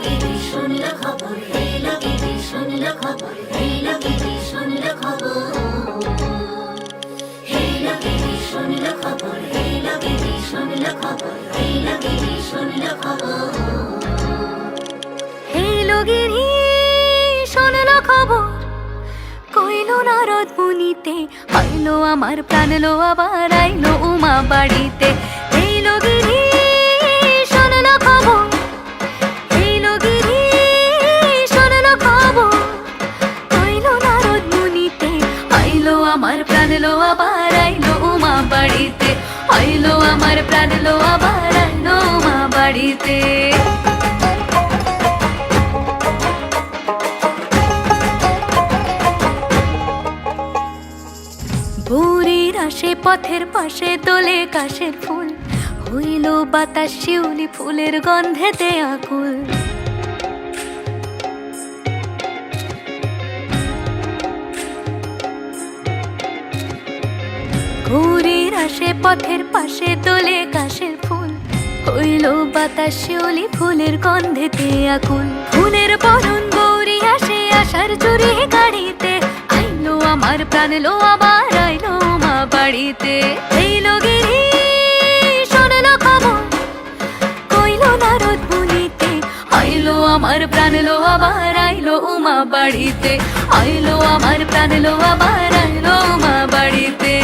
গিরি শুনল খবর, এলো গিরি শুনল খবর, এলো গিরি শুনল খবর, এলো গিরি শুনল খবর, এলো গিরি শুনল খবর, এলো গিরি শুনল খবর, এলো গিরি শুনল খবর, কইল নারদ মুনিতে, আইলো আমার প্রাণ লো আবার আইলো উমা বাড়িতে। এলো গিরি শুনল খবর, এলো গিরি শুনল খবর, কইল নারদ মুনিতে, আইলো আমার প্রাণ লো আবার আইলো উমা বাড়িতে, আইলো আমার প্রাণ লো আবার আইলো উমা বাড়িতে। ভোরের আসে পথের পাশে তোলে কাশের ফুল, হইল বাতাস শিউলি ফুলের গন্ধেতে আকুল। ভোরের আসে পথের পাশে তোলে কাশের ফুল, হইল বাতাস শিউলি ফুলের গন্ধেতে আকুল। ফুলের বরণ গৌরী আসে আশার চুরি গাড়িতে, আইলো আমার প্রাণ লো আবার আইলো মা বাড়িতে। এইলো গিরি শুনল খবর, কইল নারদ মুনিতে, আইলো আমার প্রাণ লো আবার আইলো উমা বাড়িতে, আইলো আমার প্রাণ লো আবার আইলো উমা বাড়িতে।